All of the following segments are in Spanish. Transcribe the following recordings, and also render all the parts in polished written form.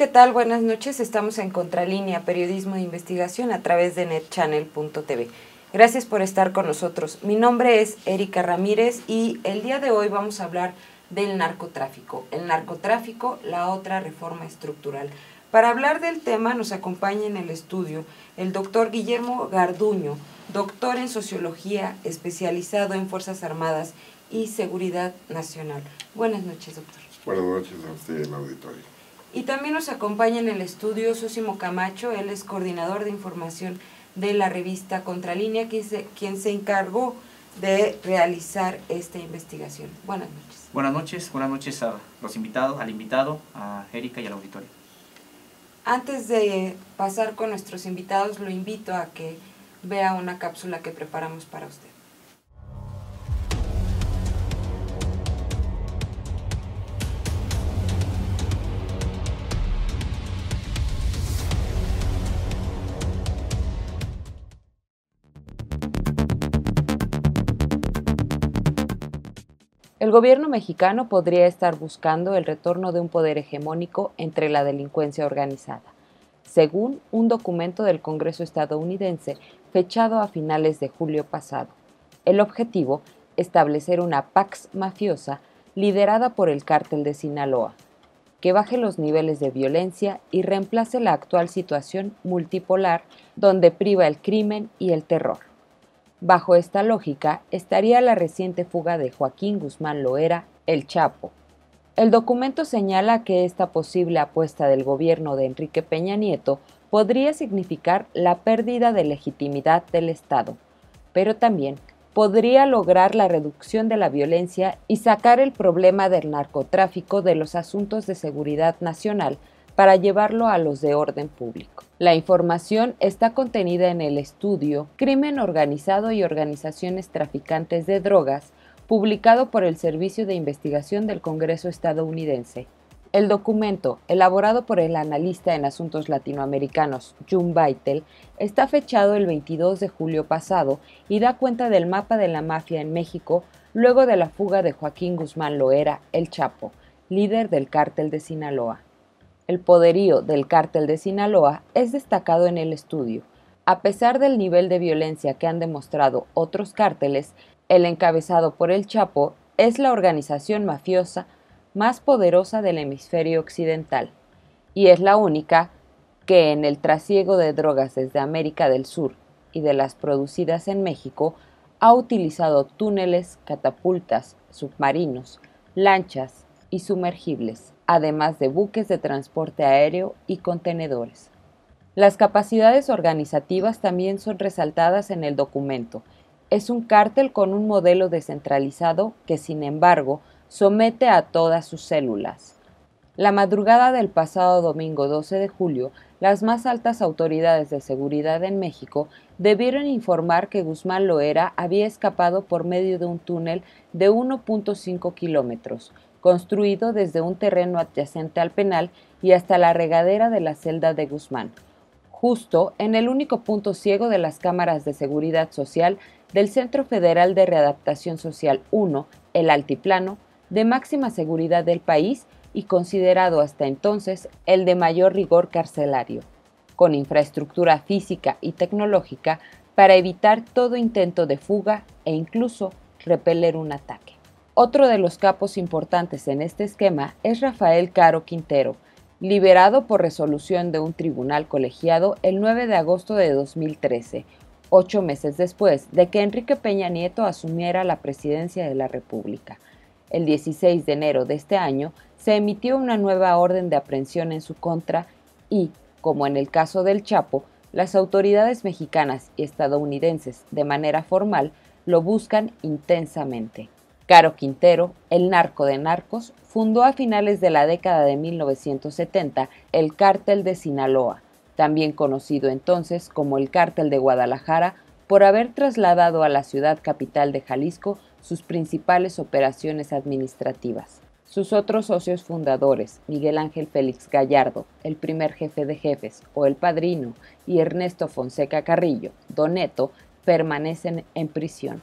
¿qué tal? Buenas noches. Estamos en Contralínea, periodismo de investigación a través de netchannel.tv. Gracias por estar con nosotros. Mi nombre es Erika Ramírez y el día de hoy vamos a hablar del narcotráfico. El narcotráfico, la otra reforma estructural. Para hablar del tema nos acompaña en el estudio el doctor Guillermo Garduño, doctor en Sociología, especializado en Fuerzas Armadas y Seguridad Nacional. Buenas noches, doctor. Buenas noches a usted en el auditorio. Y también nos acompaña en el estudio Zósimo Camacho, él es coordinador de información de la revista Contralínea, quien se encargó de realizar esta investigación. Buenas noches. Buenas noches a los invitados, al invitado, a Erika y al auditorio. Antes de pasar con nuestros invitados, lo invito a que vea una cápsula que preparamos para usted. El gobierno mexicano podría estar buscando el retorno de un poder hegemónico entre la delincuencia organizada, según un documento del Congreso estadounidense fechado a finales de julio pasado. El objetivo, establecer una pax mafiosa liderada por el cártel de Sinaloa, que baje los niveles de violencia y reemplace la actual situación multipolar donde priva el crimen y el terror. Bajo esta lógica estaría la reciente fuga de Joaquín Guzmán Loera, el Chapo. El documento señala que esta posible apuesta del gobierno de Enrique Peña Nieto podría significar la pérdida de legitimidad del Estado, pero también podría lograr la reducción de la violencia y sacar el problema del narcotráfico de los asuntos de seguridad nacional para llevarlo a los de orden público. La información está contenida en el estudio Crimen Organizado y Organizaciones Traficantes de Drogas, publicado por el Servicio de Investigación del Congreso estadounidense. El documento, elaborado por el analista en asuntos latinoamericanos June Beitel, está fechado el 22 de julio pasado y da cuenta del mapa de la mafia en México luego de la fuga de Joaquín Guzmán Loera, el Chapo, líder del cártel de Sinaloa. El poderío del cártel de Sinaloa es destacado en el estudio. A pesar del nivel de violencia que han demostrado otros cárteles, el encabezado por el Chapo es la organización mafiosa más poderosa del hemisferio occidental, y es la única que en el trasiego de drogas desde América del Sur y de las producidas en México ha utilizado túneles, catapultas, submarinos, lanchas y sumergibles, además de buques de transporte aéreo y contenedores. Las capacidades organizativas también son resaltadas en el documento. Es un cártel con un modelo descentralizado que, sin embargo, somete a todas sus células. La madrugada del pasado domingo 12 de julio, las más altas autoridades de seguridad en México debieron informar que Guzmán Loera había escapado por medio de un túnel de 1.5 kilómetros, construido desde un terreno adyacente al penal y hasta la regadera de la celda de Guzmán, justo en el único punto ciego de las cámaras de seguridad social del Centro Federal de Readaptación Social 1, el Altiplano, de máxima seguridad del país y considerado hasta entonces el de mayor rigor carcelario, con infraestructura física y tecnológica para evitar todo intento de fuga e incluso repeler un ataque. Otro de los capos importantes en este esquema es Rafael Caro Quintero, liberado por resolución de un tribunal colegiado el 9 de agosto de 2013, 8 meses después de que Enrique Peña Nieto asumiera la presidencia de la República. El 16 de enero de este año se emitió una nueva orden de aprehensión en su contra y, como en el caso del Chapo, las autoridades mexicanas y estadounidenses, de manera formal, lo buscan intensamente. Caro Quintero, el narco de narcos, fundó a finales de la década de 1970 el Cártel de Sinaloa, también conocido entonces como el Cártel de Guadalajara, por haber trasladado a la ciudad capital de Jalisco sus principales operaciones administrativas. Sus otros socios fundadores, Miguel Ángel Félix Gallardo, el primer jefe de jefes, o el Padrino, y Ernesto Fonseca Carrillo, Don Neto, permanecen en prisión.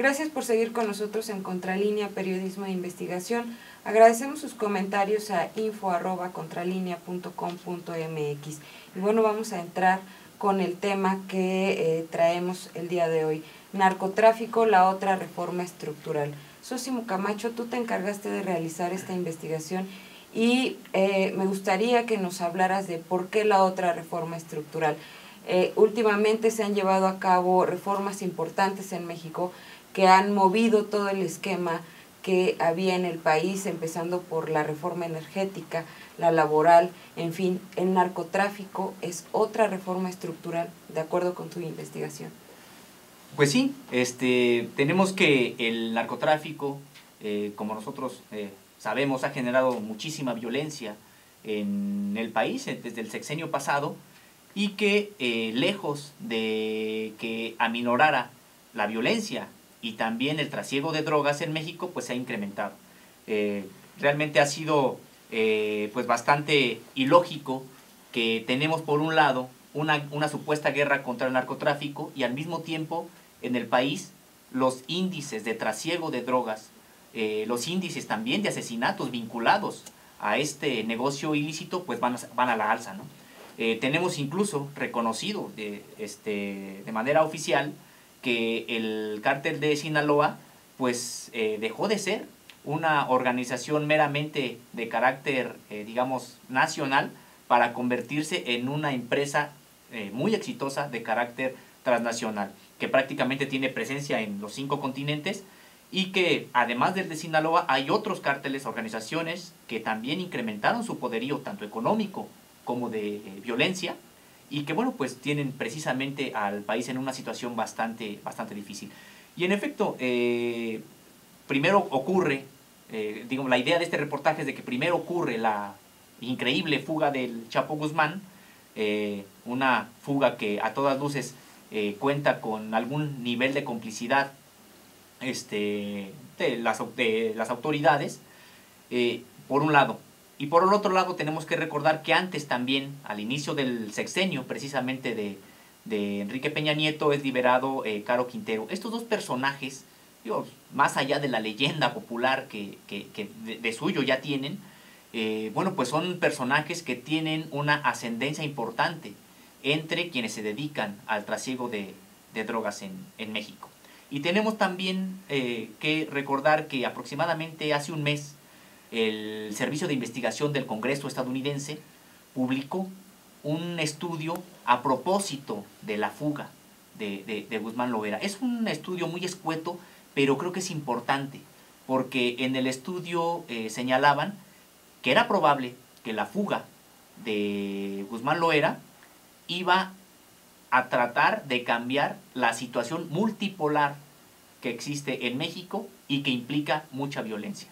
Gracias por seguir con nosotros en Contralínea Periodismo de Investigación. Agradecemos sus comentarios a info@contralinea.com.mx. Y bueno, vamos a entrar con el tema que traemos el día de hoy. Narcotráfico, la otra reforma estructural. Sósimo Camacho, tú te encargaste de realizar esta investigación y me gustaría que nos hablaras de por qué la otra reforma estructural. Últimamente se han llevado a cabo reformas importantes en México que han movido todo el esquema que había en el país, empezando por la reforma energética, la laboral, en fin, el narcotráfico es otra reforma estructural, de acuerdo con tu investigación. Pues sí, tenemos que el narcotráfico, como nosotros sabemos, ha generado muchísima violencia en el país desde el sexenio pasado, y que lejos de que aminorara la violencia y también el trasiego de drogas en México, pues se ha incrementado. Realmente ha sido pues bastante ilógico que tenemos por un lado una supuesta guerra contra el narcotráfico y al mismo tiempo en el país los índices de trasiego de drogas, los índices también de asesinatos vinculados a este negocio ilícito, pues van a la alza, ¿no? Tenemos incluso reconocido de manera oficial que el cártel de Sinaloa pues dejó de ser una organización meramente de carácter, digamos, nacional, para convertirse en una empresa muy exitosa de carácter transnacional, que prácticamente tiene presencia en los 5 continentes, y que además del de Sinaloa hay otros cárteles, organizaciones que también incrementaron su poderío tanto económico como de violencia, y que bueno, pues tienen precisamente al país en una situación bastante difícil. Y en efecto, primero ocurre, digamos, la idea de este reportaje es de que primero ocurre la increíble fuga del Chapo Guzmán, una fuga que a todas luces cuenta con algún nivel de complicidad de las autoridades, por un lado. Y por el otro lado tenemos que recordar que antes también, al inicio del sexenio precisamente de Enrique Peña Nieto, es liberado Caro Quintero. Estos dos personajes, digo, más allá de la leyenda popular que de suyo ya tienen, bueno, pues son personajes que tienen una ascendencia importante entre quienes se dedican al trasiego de drogas en México. Y tenemos también que recordar que aproximadamente hace un mes el Servicio de Investigación del Congreso estadounidense publicó un estudio a propósito de la fuga de Guzmán Loera. Es un estudio muy escueto, pero creo que es importante, porque en el estudio señalaban que era probable que la fuga de Guzmán Loera iba a tratar de cambiar la situación multipolar que existe en México y que implica mucha violencia.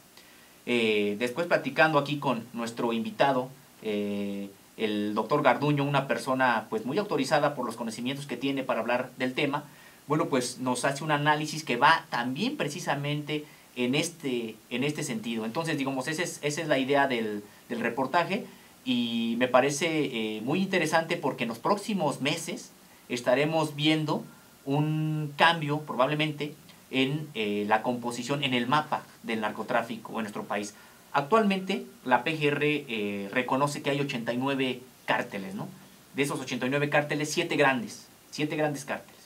Después, platicando aquí con nuestro invitado, el doctor Garduño, una persona pues muy autorizada por los conocimientos que tiene para hablar del tema, bueno, pues nos hace un análisis que va también precisamente en este sentido. Entonces, digamos, esa es la idea del reportaje, y me parece muy interesante porque en los próximos meses estaremos viendo un cambio probablemente en la composición, en el mapa del narcotráfico en nuestro país. Actualmente la PGR reconoce que hay 89 cárteles, ¿no? De esos 89 cárteles, 7 grandes cárteles.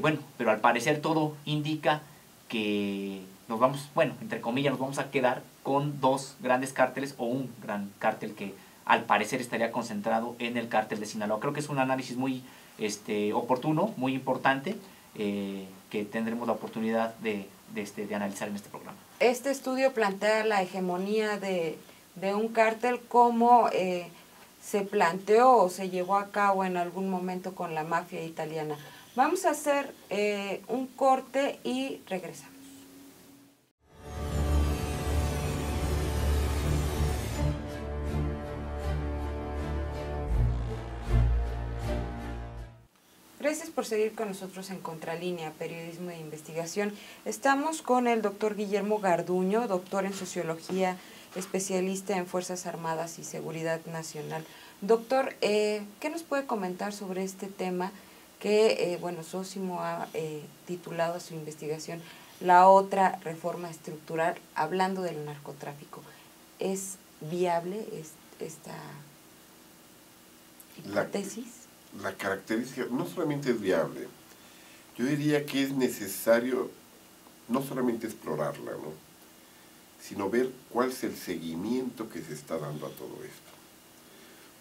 Bueno, pero al parecer todo indica que nos vamos, bueno, entre comillas, nos vamos a quedar con 2 grandes cárteles o un gran cártel que al parecer estaría concentrado en el cártel de Sinaloa. Creo que es un análisis muy oportuno, muy importante, que tendremos la oportunidad de analizar en este programa. Este estudio plantea la hegemonía de un cártel como se planteó o se llevó a cabo en algún momento con la mafia italiana. Vamos a hacer un corte y regresamos. Gracias por seguir con nosotros en Contralínea, Periodismo de Investigación. Estamos con el doctor Guillermo Garduño, doctor en Sociología, especialista en Fuerzas Armadas y Seguridad Nacional. Doctor, ¿qué nos puede comentar sobre este tema que, bueno, Sósimo ha titulado a su investigación La otra reforma estructural, hablando del narcotráfico. ¿Es viable esta hipótesis? La característica no solamente es viable, yo diría que es necesario no solamente explorarla, ¿no?, sino ver cuál es el seguimiento que se está dando a todo esto.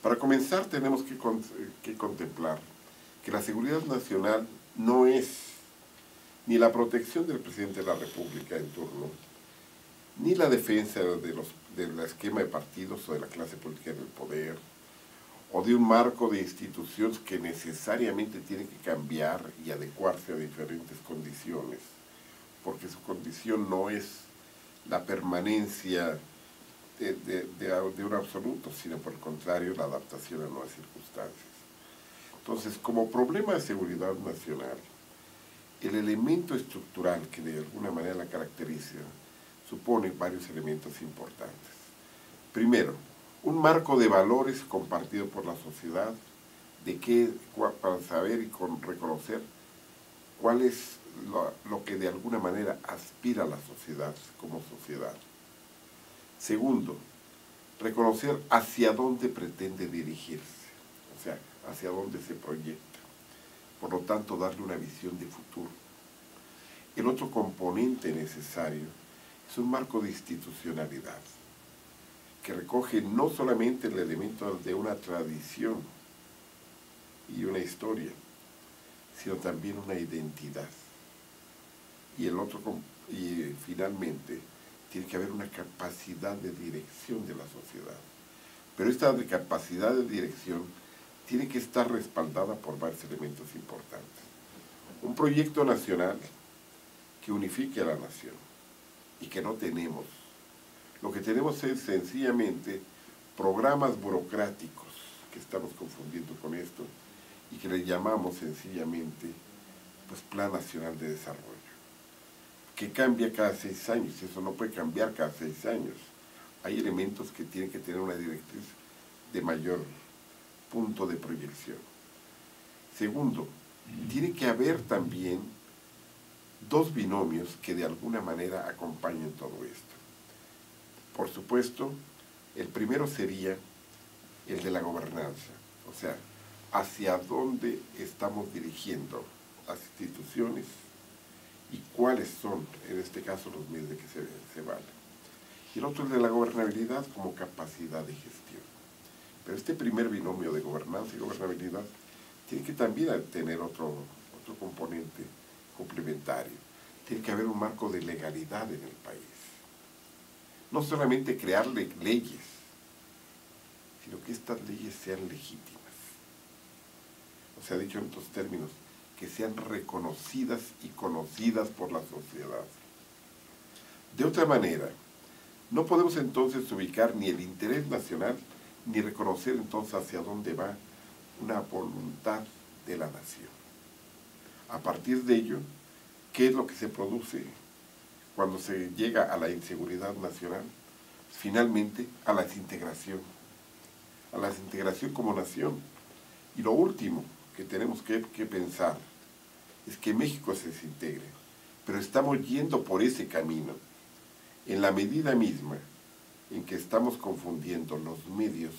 Para comenzar, tenemos que contemplar que la seguridad nacional no es ni la protección del presidente de la República en turno, ni la defensa del esquema de partidos o de la clase política del poder, o de un marco de instituciones que necesariamente tienen que cambiar y adecuarse a diferentes condiciones, porque su condición no es la permanencia de un absoluto, sino por el contrario, la adaptación a nuevas circunstancias. Entonces, como problema de seguridad nacional, el elemento estructural que de alguna manera la caracteriza supone varios elementos importantes. Primero, un marco de valores compartido por la sociedad, para saber y reconocer cuál es lo que de alguna manera aspira a la sociedad como sociedad. Segundo, reconocer hacia dónde pretende dirigirse, o sea, hacia dónde se proyecta. Por lo tanto, darle una visión de futuro. El otro componente necesario es un marco de institucionalidad, que recoge no solamente el elemento de una tradición y una historia, sino también una identidad. Y finalmente, tiene que haber una capacidad de dirección de la sociedad. Pero esta capacidad de dirección tiene que estar respaldada por varios elementos importantes. Un proyecto nacional que unifique a la nación, y que no tenemos. Lo que tenemos es sencillamente programas burocráticos, que estamos confundiendo con esto, y que le llamamos sencillamente pues, Plan Nacional de Desarrollo, que cambia cada 6 años. Eso no puede cambiar cada 6 años. Hay elementos que tienen que tener una directriz de mayor punto de proyección. Segundo, tiene que haber también dos binomios que de alguna manera acompañen todo esto. Por supuesto, el primero sería el de la gobernanza, o sea, hacia dónde estamos dirigiendo las instituciones y cuáles son, en este caso, los medios de que se valen. Y el otro es de la gobernabilidad como capacidad de gestión. Pero este primer binomio de gobernanza y gobernabilidad tiene que también tener otro componente complementario. Tiene que haber un marco de legalidad en el país. No solamente crear leyes, sino que estas leyes sean legítimas. O sea, dicho en otros términos, que sean reconocidas y conocidas por la sociedad. De otra manera, no podemos entonces ubicar ni el interés nacional, ni reconocer entonces hacia dónde va una voluntad de la nación. A partir de ello, ¿qué es lo que se produce cuando se llega a la inseguridad nacional? Finalmente, a la desintegración como nación. Y lo último que tenemos que pensar es que México se desintegre, pero estamos yendo por ese camino en la medida misma en que estamos confundiendo los medios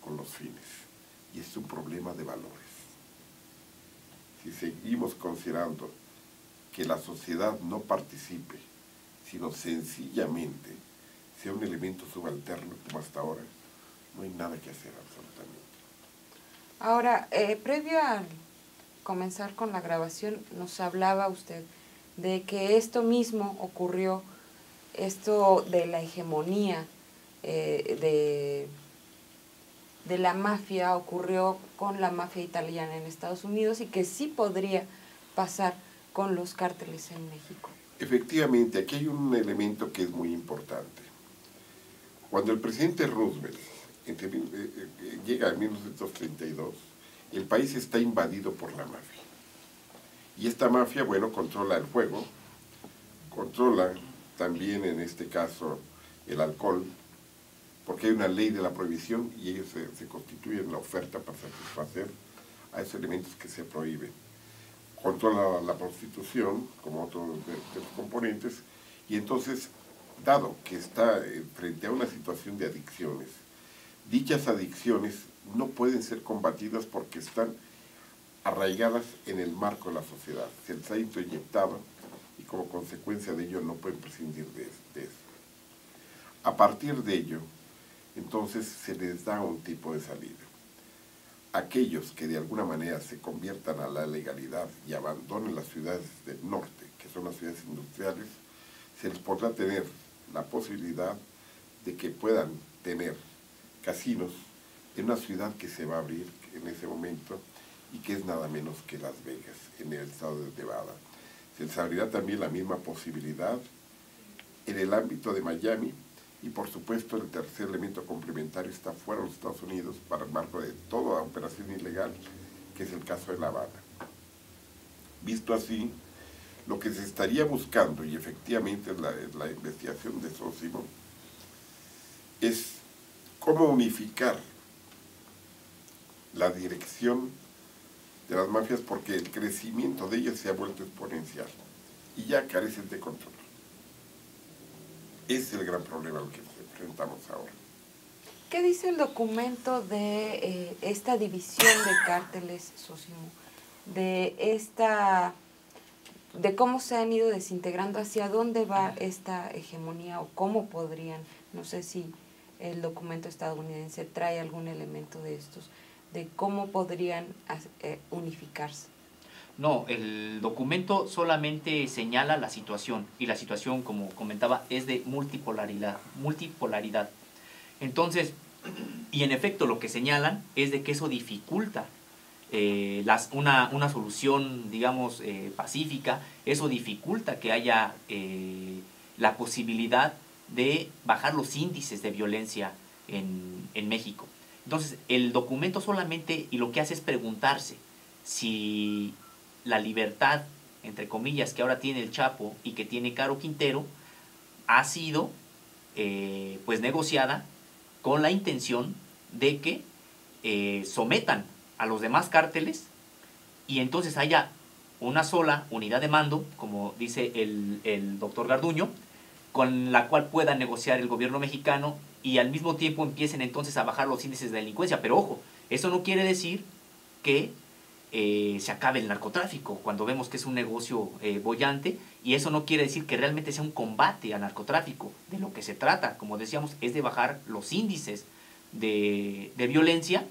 con los fines, y es un problema de valores. Si seguimos considerando que la sociedad no participe, sino sencillamente sea un elemento subalterno como hasta ahora, no hay nada que hacer absolutamente. Ahora, previo a comenzar con la grabación, nos hablaba usted de que esto mismo ocurrió, esto de la hegemonía de la mafia ocurrió con la mafia italiana en Estados Unidos y que sí podría pasar con los cárteles en México. Efectivamente, aquí hay un elemento que es muy importante. Cuando el presidente Roosevelt llega en 1932, el país está invadido por la mafia. Y esta mafia, bueno, controla el fuego, controla también, en este caso, el alcohol, porque hay una ley de la prohibición y ellos se constituyen la oferta para satisfacer a esos elementos que se prohíben. controla la prostitución como otro de los componentes, y entonces, dado que está frente a una situación de adicciones, dichas adicciones no pueden ser combatidas porque están arraigadas en el marco de la sociedad. Se les ha inyectado y como consecuencia de ello no pueden prescindir de eso. A partir de ello, entonces se les da un tipo de salida. Aquellos que de alguna manera se conviertan a la legalidad y abandonen las ciudades del norte, que son las ciudades industriales, se les podrá tener la posibilidad de que puedan tener casinos en una ciudad que se va a abrir en ese momento y que es nada menos que Las Vegas, en el estado de Nevada. Se les abrirá también la misma posibilidad en el ámbito de Miami, y por supuesto el tercer elemento complementario está fuera de los Estados Unidos para el marco de toda operación ilegal, que es el caso de La Habana. Visto así, lo que se estaría buscando, y efectivamente la investigación de Sósimo, es cómo unificar la dirección de las mafias, porque el crecimiento de ellas se ha vuelto exponencial y ya carecen de control. Ese es el gran problema al que nos enfrentamos ahora. ¿Qué dice el documento de esta división de cárteles, Sósimo? De cómo se han ido desintegrando, hacia dónde va esta hegemonía o cómo podrían, no sé si el documento estadounidense trae algún elemento de estos, de cómo podrían unificarse. No, el documento solamente señala la situación, y la situación, como comentaba, es de multipolaridad. Entonces, y en efecto lo que señalan es de que eso dificulta una solución, digamos, pacífica. Eso dificulta que haya la posibilidad de bajar los índices de violencia en México. Entonces, el documento solamente, y lo que hace es preguntarse si la libertad, entre comillas, que ahora tiene el Chapo y que tiene Caro Quintero, ha sido pues negociada con la intención de que sometan a los demás cárteles y entonces haya una sola unidad de mando, como dice el doctor Garduño, con la cual pueda negociar el gobierno mexicano y al mismo tiempo empiecen entonces a bajar los índices de delincuencia. Pero ojo, eso no quiere decir que se acabe el narcotráfico, cuando vemos que es un negocio boyante, y eso no quiere decir que realmente sea un combate al narcotráfico. De lo que se trata, como decíamos, es de bajar los índices de violencia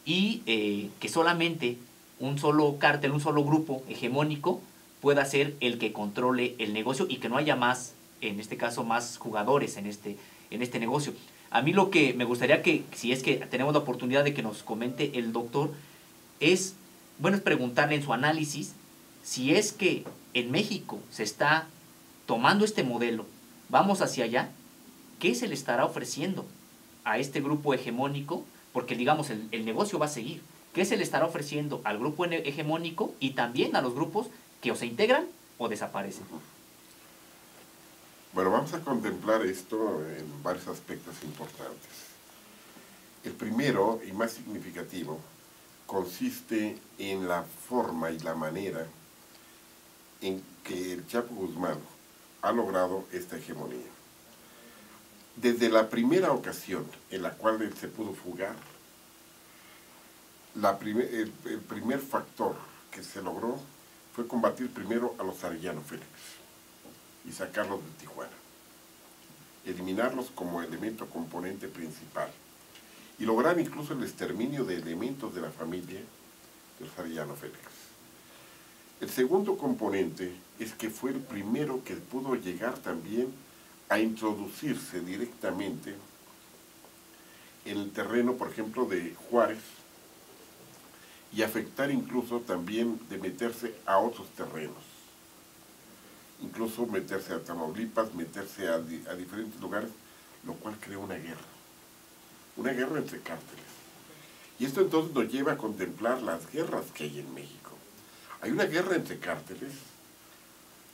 y que solamente un solo cártel, un solo grupo hegemónico pueda ser el que controle el negocio y que no haya más, en este caso, más jugadores en este negocio. A mí lo que me gustaría que, si es que tenemos la oportunidad de que nos comente el doctor, es preguntarle en su análisis si es que en México se está tomando este modelo, vamos hacia allá, ¿qué se le estará ofreciendo a este grupo hegemónico? Porque digamos, el negocio va a seguir. ¿Qué se le estará ofreciendo al grupo hegemónico y también a los grupos que o se integran o desaparecen? Bueno, vamos a contemplar esto en varios aspectos importantes. El primero y más significativo consiste en la forma y la manera en que el Chapo Guzmán ha logrado esta hegemonía. Desde la primera ocasión en la cual él se pudo fugar, el primer factor que se logró fue combatir primero a los Arellano Félix y sacarlos de Tijuana, eliminarlos como elemento componente principal y lograr incluso el exterminio de elementos de la familia de los Arellano Félix. El segundo componente es que fue el primero que pudo llegar también a introducirse directamente en el terreno, por ejemplo, de Juárez, y afectar incluso también de meterse a otros terrenos, incluso meterse a Tamaulipas, meterse a diferentes lugares, lo cual creó una guerra entre cárteles. Y esto entonces nos lleva a contemplar las guerras que hay en México. Hay una guerra entre cárteles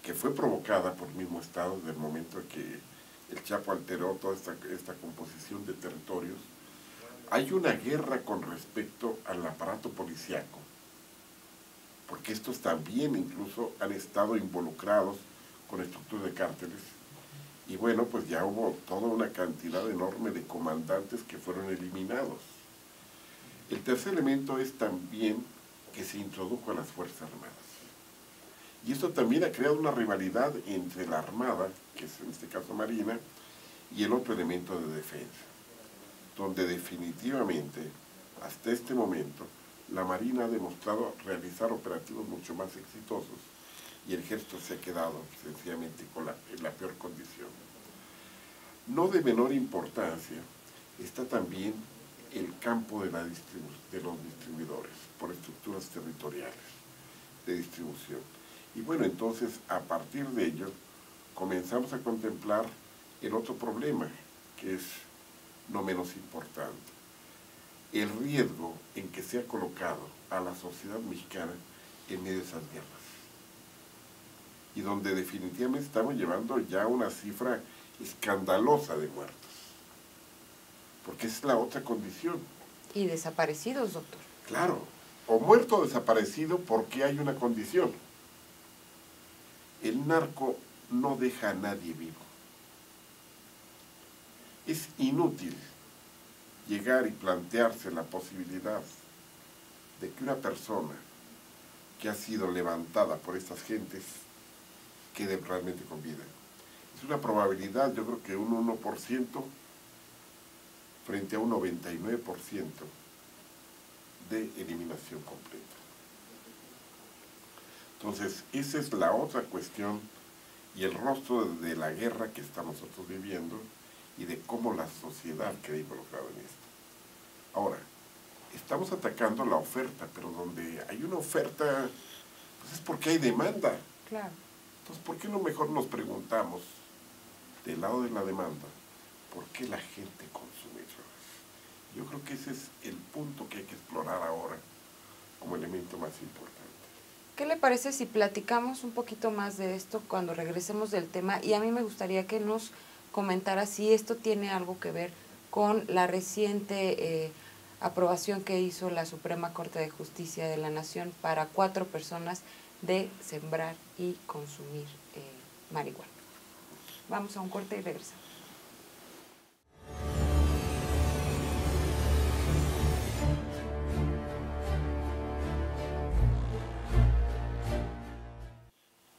que fue provocada por el mismo Estado desde el momento en que el Chapo alteró toda esta composición de territorios. Hay una guerra con respecto al aparato policíaco porque estos también incluso han estado involucrados con estructuras de cárteles. Y bueno, pues ya hubo toda una cantidad enorme de comandantes que fueron eliminados. El tercer elemento es también que se introdujo a las Fuerzas Armadas. Y esto también ha creado una rivalidad entre la Armada, que es en este caso Marina, y el otro elemento de defensa, donde definitivamente, hasta este momento, la Marina ha demostrado realizar operativos mucho más exitosos y el Ejército se ha quedado sencillamente en la peor condición. No de menor importancia está también el campo de los distribuidores por estructuras territoriales de distribución. Y bueno, entonces a partir de ello comenzamos a contemplar el otro problema, que es no menos importante, el riesgo en que se ha colocado a la sociedad mexicana en medio de esas guerras. Y donde definitivamente estamos llevando ya una cifra escandalosa de muertos. Porque esa es la otra condición. Y desaparecidos, doctor. Claro, o muerto o desaparecido porque hay una condición. El narco no deja a nadie vivo. Es inútil llegar y plantearse la posibilidad de que una persona que ha sido levantada por estas gentes quede realmente con vida. Es una probabilidad, yo creo que un 1% frente a un 99% de eliminación completa. Entonces, esa es la otra cuestión y el rostro de la guerra que estamos nosotros viviendo y de cómo la sociedad queda involucrada en esto. Ahora, estamos atacando la oferta, pero donde hay una oferta, pues es porque hay demanda. Claro. Entonces, ¿por qué no mejor nos preguntamos, del lado de la demanda, por qué la gente consume drogas? Yo creo que ese es el punto que hay que explorar ahora como elemento más importante. ¿Qué le parece si platicamos un poquito más de esto cuando regresemos del tema? Y a mí me gustaría que nos comentara si esto tiene algo que ver con la reciente aprobación que hizo la Suprema Corte de Justicia de la Nación para 4 personas de sembrar y consumir marihuana. Vamos a un corte y regresamos.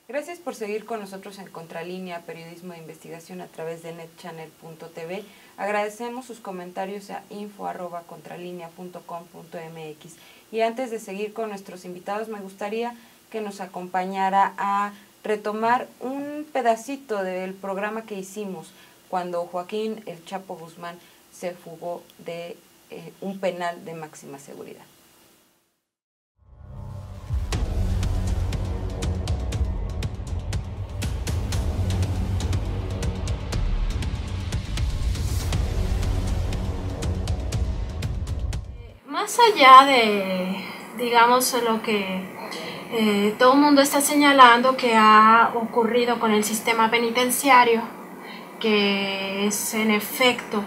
Gracias por seguir con nosotros en Contralínea, periodismo de investigación a través de netchannel.tv. Agradecemos sus comentarios a info@contralinea.com.mx. Y antes de seguir con nuestros invitados, me gustaría que nos acompañara a retomar un pedacito del programa que hicimos cuando Joaquín El Chapo Guzmán se fugó de un penal de máxima seguridad. Más allá de, digamos, lo que todo el mundo está señalando que ha ocurrido con el sistema penitenciario, que es en efecto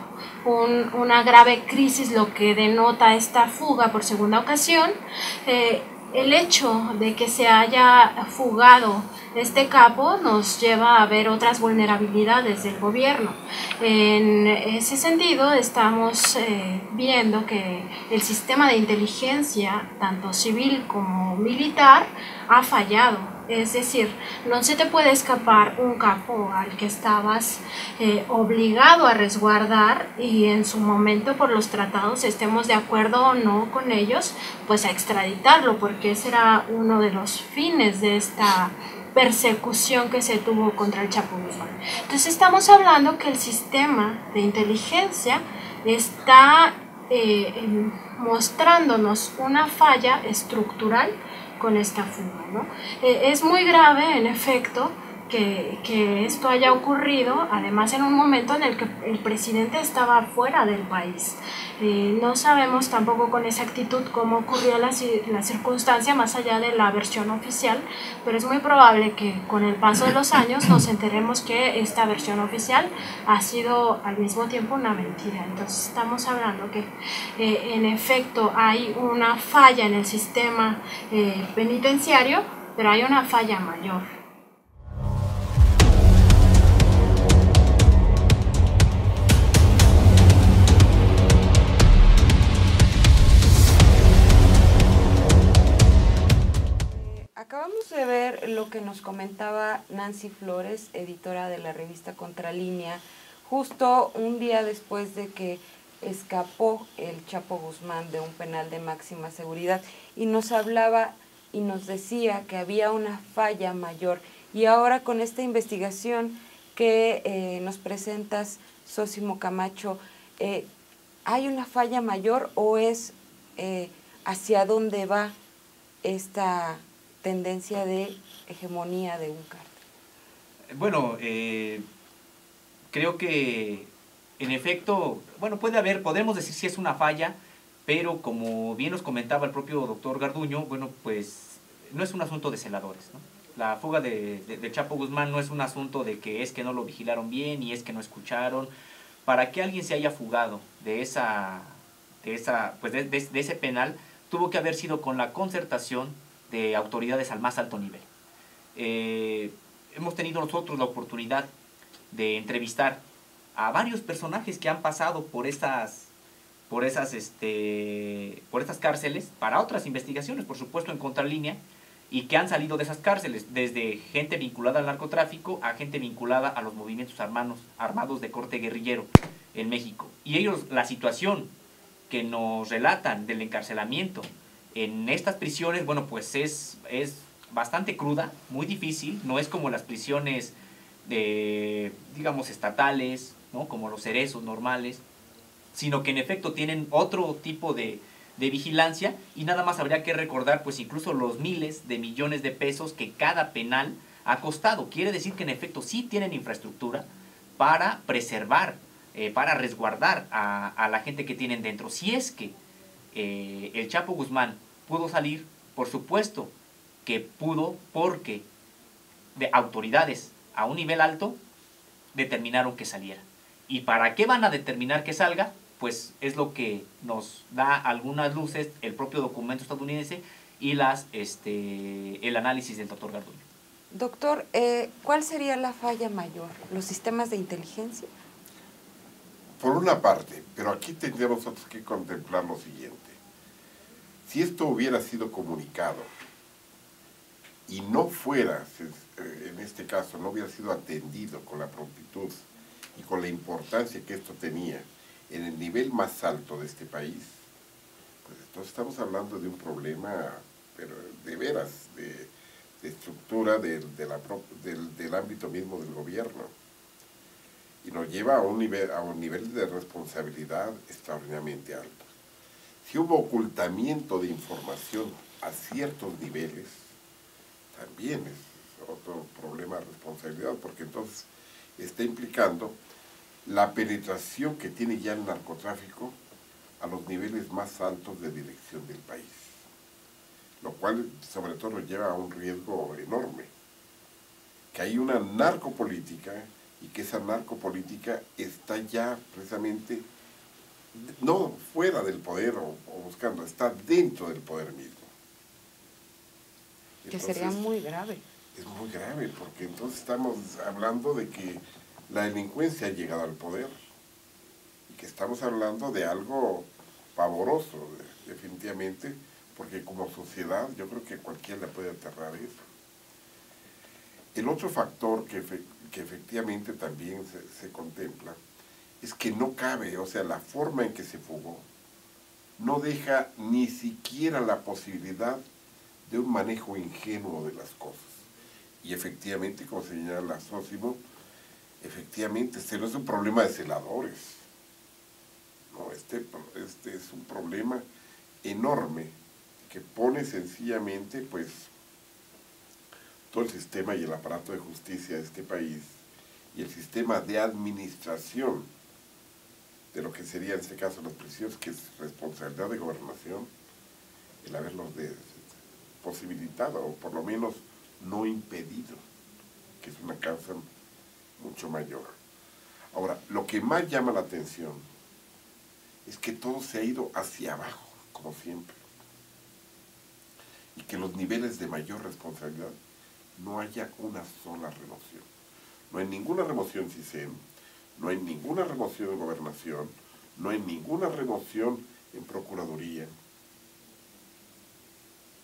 una grave crisis lo que denota esta fuga por segunda ocasión, el hecho de que se haya fugado este capo nos lleva a ver otras vulnerabilidades del gobierno. En ese sentido, estamos viendo que el sistema de inteligencia, tanto civil como militar, ha fallado. Es decir, no se te puede escapar un capo al que estabas obligado a resguardar y en su momento por los tratados, estemos de acuerdo o no con ellos, pues a extraditarlo, porque ese era uno de los fines de esta persecución que se tuvo contra el Chapo Guzmán. Entonces estamos hablando que el sistema de inteligencia está mostrándonos una falla estructural con esta fuga, ¿no? Es muy grave, en efecto, que esto haya ocurrido, además en un momento en el que el presidente estaba fuera del país. No sabemos tampoco con exactitud cómo ocurrió la circunstancia más allá de la versión oficial, pero es muy probable que con el paso de los años nos enteremos que esta versión oficial ha sido al mismo tiempo una mentira. Entonces estamos hablando que en efecto hay una falla en el sistema penitenciario, pero hay una falla mayor. Acabamos de ver lo que nos comentaba Nancy Flores, editora de la revista Contralínea, justo un día después de que escapó el Chapo Guzmán de un penal de máxima seguridad, y nos hablaba y nos decía que había una falla mayor. Y ahora con esta investigación que nos presentas, Zósimo Camacho, ¿hay una falla mayor o es hacia dónde va esta tendencia de hegemonía de un cártel? Bueno, creo que en efecto, bueno, podemos decir si es una falla, pero como bien nos comentaba el propio doctor Garduño, bueno, pues no es un asunto de celadores, ¿no? La fuga de Chapo Guzmán no es un asunto de que es que no lo vigilaron bien y es que no escucharon. Para que alguien se haya fugado de ese penal, tuvo que haber sido con la concertación de autoridades al más alto nivel. Hemos tenido nosotros la oportunidad de entrevistar a varios personajes que han pasado por estas cárceles para otras investigaciones, por supuesto en Contralínea, y que han salido de esas cárceles, desde gente vinculada al narcotráfico a gente vinculada a los movimientos armados de corte guerrillero en México. Y ellos, la situación que nos relatan del encarcelamiento en estas prisiones, bueno, pues es bastante cruda, muy difícil, no es como las prisiones digamos, estatales, ¿no? Como los cerezos normales, sino que en efecto tienen otro tipo de vigilancia, y nada más habría que recordar pues incluso los miles de millones de pesos que cada penal ha costado. Quiere decir que en efecto sí tienen infraestructura para preservar, para resguardar a la gente que tienen dentro. Si es que el Chapo Guzmán pudo salir, por supuesto que pudo porque de autoridades a un nivel alto determinaron que saliera. ¿Y para qué van a determinar que salga? Pues es lo que nos da algunas luces el propio documento estadounidense y el análisis del doctor Garduño. Doctor, ¿cuál sería la falla mayor? ¿Los sistemas de inteligencia? Por una parte, pero aquí tendríamos nosotros que contemplar lo siguiente. Si esto hubiera sido comunicado y no fuera, en este caso, no hubiera sido atendido con la prontitud y con la importancia que esto tenía en el nivel más alto de este país, pues entonces estamos hablando de un problema, pero de veras, de estructura del ámbito mismo del gobierno. Y nos lleva a un nivel de responsabilidad extraordinariamente alto. Si hubo ocultamiento de información a ciertos niveles, también es otro problema de responsabilidad, porque entonces está implicando la penetración que tiene ya el narcotráfico a los niveles más altos de dirección del país, lo cual sobre todo nos lleva a un riesgo enorme, que hay una narcopolítica y que esa narcopolítica está ya precisamente no fuera del poder o buscando, está dentro del poder mismo. Que sería muy grave. Es muy grave, porque entonces estamos hablando de que la delincuencia ha llegado al poder y que estamos hablando de algo pavoroso, definitivamente, porque como sociedad yo creo que cualquiera le puede aterrar eso. El otro factor que efectivamente también se contempla es que no cabe, o sea, la forma en que se fugó no deja ni siquiera la posibilidad de un manejo ingenuo de las cosas. Y efectivamente, como señala Zósimo, efectivamente, este no es un problema de celadores. No, este es un problema enorme que pone sencillamente, pues, todo el sistema y el aparato de justicia de este país y el sistema de administración de lo que sería en este caso las prisiones, que es responsabilidad de gobernación, el haberlos posibilitado o por lo menos no impedido, que es una causa mucho mayor. Ahora, lo que más llama la atención es que todo se ha ido hacia abajo, como siempre, y que los niveles de mayor responsabilidad no haya una sola remoción. No hay ninguna remoción en CISEN, no hay ninguna remoción en Gobernación, no hay ninguna remoción en Procuraduría.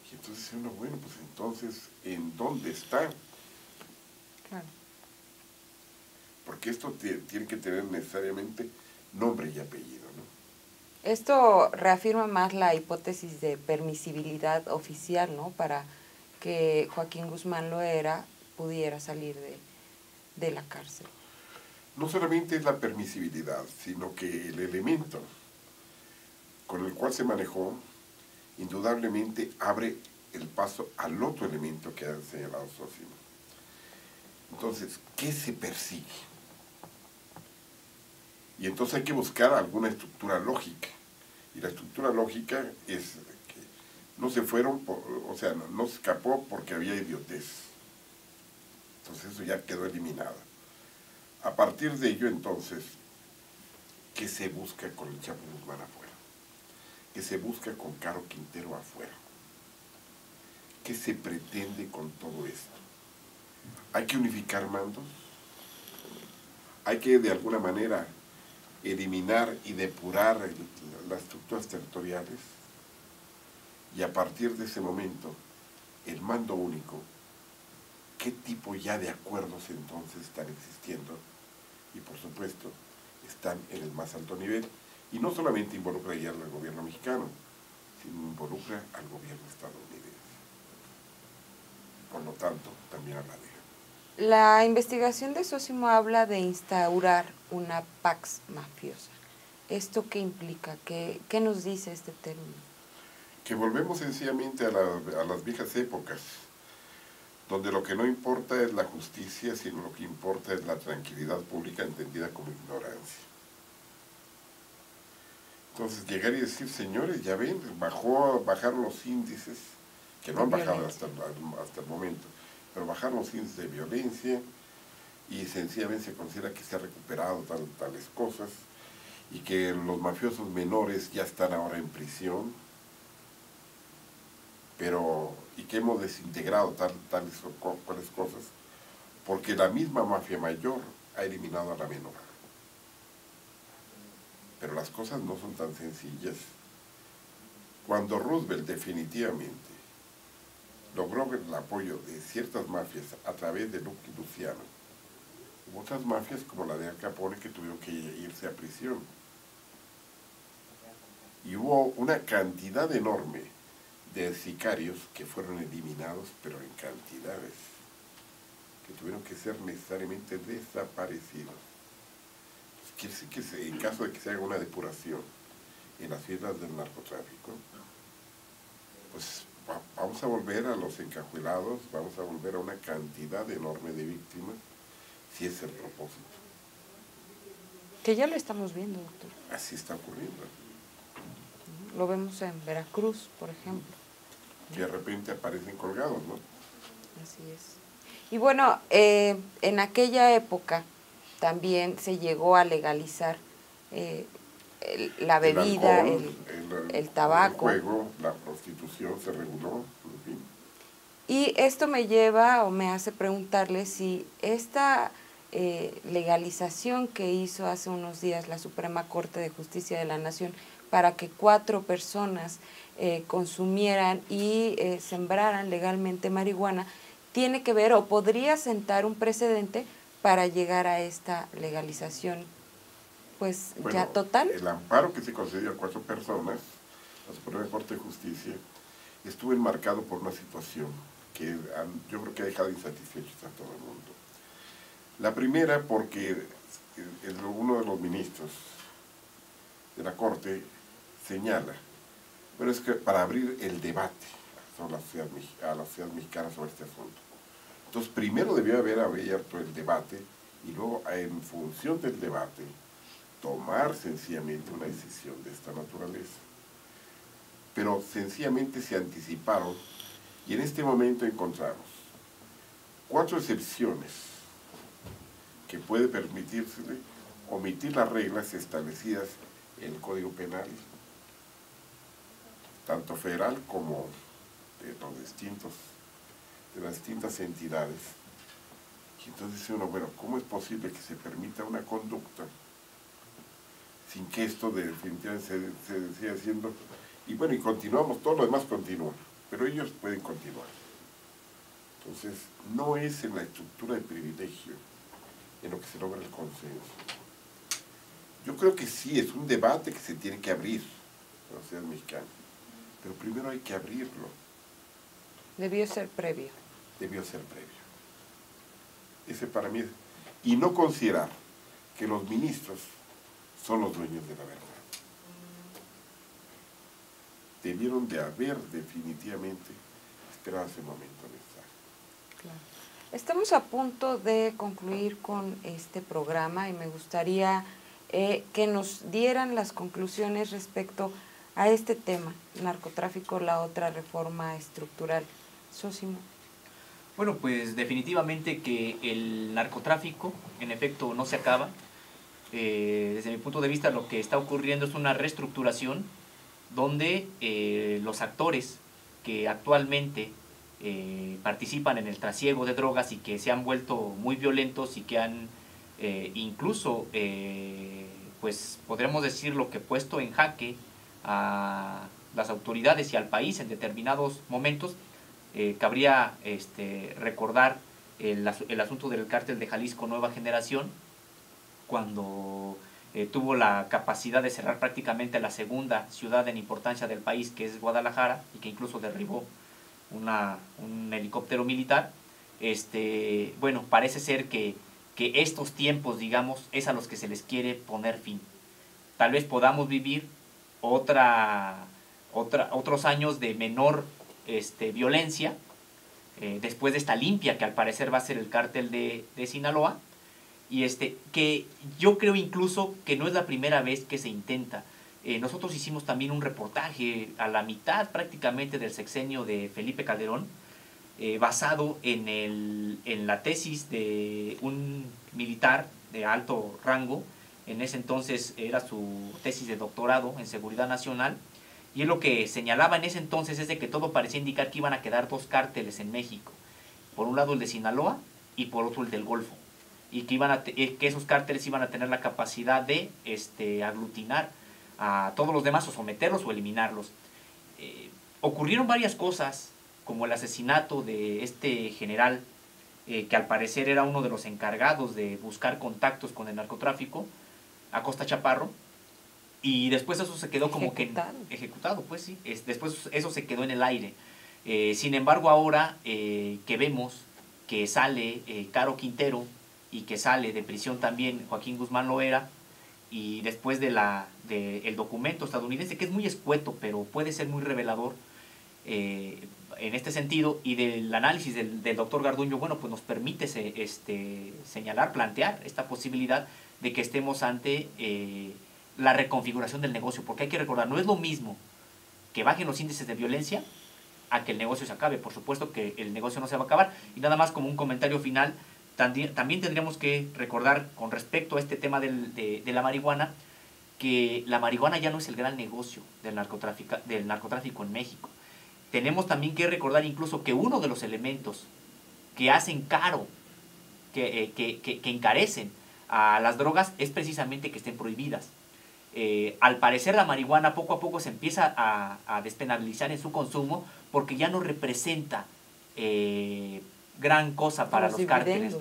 Y entonces uno, bueno, pues entonces, ¿en dónde está? Claro. Porque esto tiene que tener necesariamente nombre y apellido, ¿no? Esto reafirma más la hipótesis de permisibilidad oficial, ¿no? Para que Joaquín Guzmán Loera pudiera salir de la cárcel. No solamente es la permisibilidad, sino que el elemento con el cual se manejó, indudablemente abre el paso al otro elemento que ha señalado Zósimo. Entonces, ¿qué se persigue? Y entonces hay que buscar alguna estructura lógica. Y la estructura lógica es que no se fueron, o sea, no se escapó porque había idiotez. Entonces eso ya quedó eliminado. A partir de ello, entonces, ¿qué se busca con el Chapo Guzmán afuera? ¿Qué se busca con Caro Quintero afuera? ¿Qué se pretende con todo esto? ¿Hay que unificar mandos? ¿Hay que, de alguna manera, eliminar y depurar las estructuras territoriales? Y a partir de ese momento, el mando único, ¿qué tipo ya de acuerdos entonces están existiendo? Y por supuesto, están en el más alto nivel. Y no solamente involucra ya al gobierno mexicano, sino involucra al gobierno estadounidense. Por lo tanto, también a la DEA. La investigación de Zósimo habla de instaurar una pax mafiosa. ¿Esto qué implica? ¿Qué nos dice este término? Que volvemos sencillamente a las viejas épocas, donde lo que no importa es la justicia, sino lo que importa es la tranquilidad pública entendida como ignorancia. Entonces llegar y decir, señores, ya ven, bajaron los índices, que no han bajado hasta el momento, pero bajaron los índices de violencia y sencillamente se considera que se ha recuperado tales cosas y que los mafiosos menores ya están ahora en prisión, y que hemos desintegrado tales cosas, porque la misma mafia mayor ha eliminado a la menor. Pero las cosas no son tan sencillas. Cuando Roosevelt definitivamente logró el apoyo de ciertas mafias a través de Lucky Luciano, hubo otras mafias como la de Al Capone que tuvieron que irse a prisión. Y hubo una cantidad enorme de sicarios que fueron eliminados, pero en cantidades, que tuvieron que ser necesariamente desaparecidos. Entonces, quiere decir que en caso de que se haga una depuración en las filas del narcotráfico, pues vamos a volver a los encajuelados, vamos a volver a una cantidad enorme de víctimas, si es el propósito. Que ya lo estamos viendo, doctor. Así está ocurriendo. Lo vemos en Veracruz, por ejemplo. Que de repente aparecen colgados, ¿no? Así es. Y bueno, en aquella época también se llegó a legalizar la bebida, el tabaco. El juego, la prostitución se reguló, en fin. Y esto me lleva o me hace preguntarle si esta legalización que hizo hace unos días la Suprema Corte de Justicia de la Nación para que 4 personas consumieran y sembraran legalmente marihuana, tiene que ver o podría sentar un precedente para llegar a esta legalización, pues bueno, ya total. El amparo que se concedió a 4 personas, la Suprema Corte de Justicia, estuvo enmarcado por una situación que yo creo que ha dejado insatisfechos a todo el mundo. La primera porque uno de los ministros de la Corte señala, pero es que para abrir el debate sobre a la sociedad mexicana sobre este asunto, Entonces, primero debió haber abierto el debate y luego, en función del debate, tomar sencillamente una decisión de esta naturaleza. Pero sencillamente se anticiparon y en este momento encontramos 4 excepciones que puede permitírsele omitir las reglas establecidas en el Código Penal, tanto federal como de las distintas entidades. Y entonces dice uno, bueno, ¿cómo es posible que se permita una conducta sin que esto definitivamente se siga haciendo? Y bueno, y continuamos, todo lo demás continúa, pero ellos pueden continuar. Entonces, no es en la estructura de privilegio en lo que se logra el consenso. Yo creo que sí, es un debate que se tiene que abrir en la sociedad mexicana, pero primero hay que abrirlo. Debió ser previo. Debió ser previo. Ese para mí es... Y no considerar que los ministros son los dueños de la verdad. Debieron de haber definitivamente esperado ese momento necesario. Claro. Estamos a punto de concluir con este programa y me gustaría que nos dieran las conclusiones respecto a este tema, narcotráfico, la otra reforma estructural. Sósimo. Bueno, pues definitivamente que el narcotráfico, en efecto, no se acaba. Desde mi punto de vista, lo que está ocurriendo es una reestructuración donde los actores que actualmente participan en el trasiego de drogas y que se han vuelto muy violentos y que han incluso, pues podremos decir lo que puesto en jaque a las autoridades y al país en determinados momentos. Cabría recordar el asunto del cártel de Jalisco Nueva Generación, cuando tuvo la capacidad de cerrar prácticamente la segunda ciudad en importancia del país, que es Guadalajara, y que incluso derribó un helicóptero militar. Bueno, parece ser que estos tiempos, digamos, es a los que se les quiere poner fin. Tal vez podamos vivir otros años de menor violencia, después de esta limpia que al parecer va a ser el cártel de Sinaloa, y que yo creo incluso que no es la primera vez que se intenta. Nosotros hicimos también un reportaje a la mitad prácticamente del sexenio de Felipe Calderón, basado en la tesis de un militar de alto rango. En ese entonces era su tesis de doctorado en Seguridad Nacional, y él lo que señalaba en ese entonces es de que todo parecía indicar que iban a quedar 2 cárteles en México. Por un lado el de Sinaloa y por otro el del Golfo. Y que esos cárteles iban a tener la capacidad de aglutinar a todos los demás, o someterlos o eliminarlos. Ocurrieron varias cosas, como el asesinato de este general, que al parecer era uno de los encargados de buscar contactos con el narcotráfico, Acosta Chaparro, y después eso se quedó como ejecutado, pues sí, después eso se quedó en el aire. Sin embargo, ahora que vemos que sale Caro Quintero y que sale de prisión también Joaquín Guzmán Loera, y después del documento estadounidense, que es muy escueto, pero puede ser muy revelador en este sentido, y del análisis del doctor Garduño, bueno, pues nos permite señalar, plantear esta posibilidad de que estemos ante la reconfiguración del negocio, porque hay que recordar, no es lo mismo que bajen los índices de violencia a que el negocio se acabe. Por supuesto que el negocio no se va a acabar. Y nada más como un comentario final, también tendríamos que recordar con respecto a este tema de la marihuana, que la marihuana ya no es el gran negocio del narcotráfico en México. Tenemos también que recordar incluso que uno de los elementos que hacen caro, que encarecen a las drogas, es precisamente que estén prohibidas. Al parecer la marihuana poco a poco se empieza a despenalizar en su consumo, porque ya no representa gran cosa para los cárteles.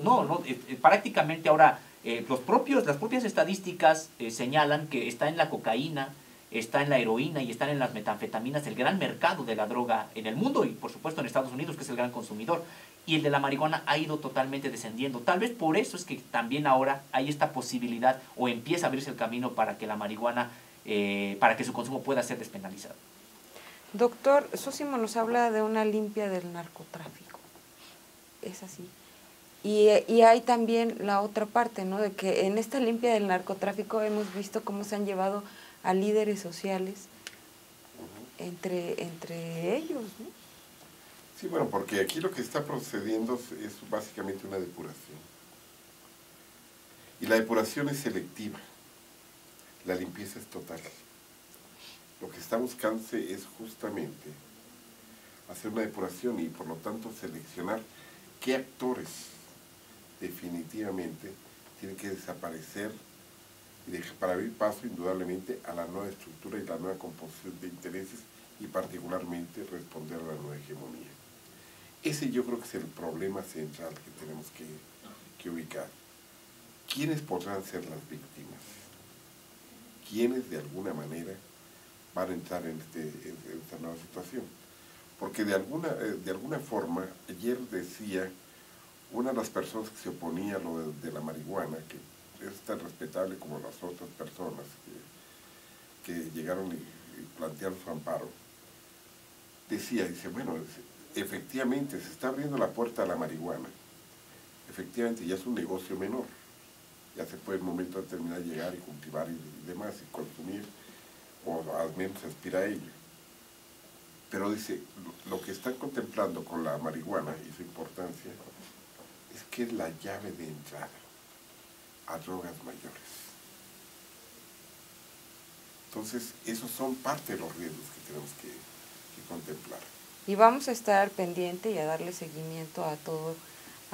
Prácticamente ahora las propias estadísticas señalan que está en la cocaína, está en la heroína y están en las metanfetaminas el gran mercado de la droga en el mundo, y por supuesto en Estados Unidos, que es el gran consumidor. Y el de la marihuana ha ido totalmente descendiendo. Tal vez por eso es que también ahora hay esta posibilidad, o empieza a abrirse el camino para que la marihuana, para que su consumo pueda ser despenalizado. Doctor, Sósimo nos habla de una limpia del narcotráfico. ¿Es así? Y hay también la otra parte, ¿no? De que en esta limpia del narcotráfico hemos visto cómo se han llevado a líderes sociales entre ellos, ¿no? Sí, bueno, porque aquí lo que está procediendo es básicamente una depuración. Y la depuración es selectiva. La limpieza es total. Lo que está buscando es justamente hacer una depuración y por lo tanto seleccionar qué actores definitivamente tienen que desaparecer y dejar para abrir paso indudablemente a la nueva estructura y la nueva composición de intereses y particularmente responder a la nueva hegemonía. Ese yo creo que es el problema central que tenemos que ubicar. ¿Quiénes podrán ser las víctimas? ¿Quiénes de alguna manera van a entrar en esta nueva situación? Porque de alguna forma, ayer decía una de las personas que se oponía a lo de la marihuana, que es tan respetable como las otras personas que llegaron y plantearon su amparo, dice, bueno, efectivamente se está abriendo la puerta a la marihuana, efectivamente ya es un negocio menor, ya se puede en un momento determinado llegar y cultivar y demás, y consumir, o al menos aspirar a ello. Pero dice, lo que están contemplando con la marihuana y su importancia es que es la llave de entrada a drogas mayores. Entonces, esos son parte de los riesgos que tenemos que contemplar. Y vamos a estar al pendiente y a darle seguimiento a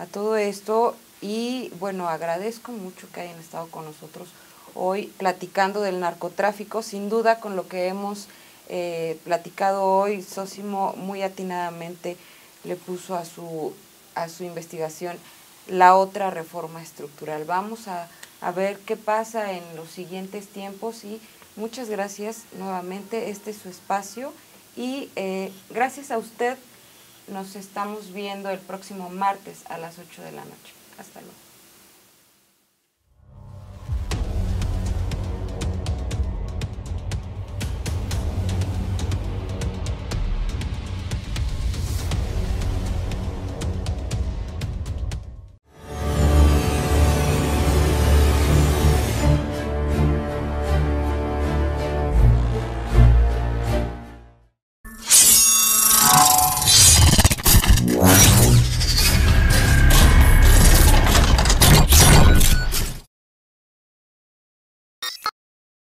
todo esto. Y bueno, agradezco mucho que hayan estado con nosotros hoy platicando del narcotráfico. Sin duda, con lo que hemos platicado hoy, Zósimo muy atinadamente le puso a su investigación la otra reforma estructural. Vamos a ver qué pasa en los siguientes tiempos y muchas gracias nuevamente. Este es su espacio y gracias a usted nos estamos viendo el próximo martes a las 8 de la noche. Hasta luego.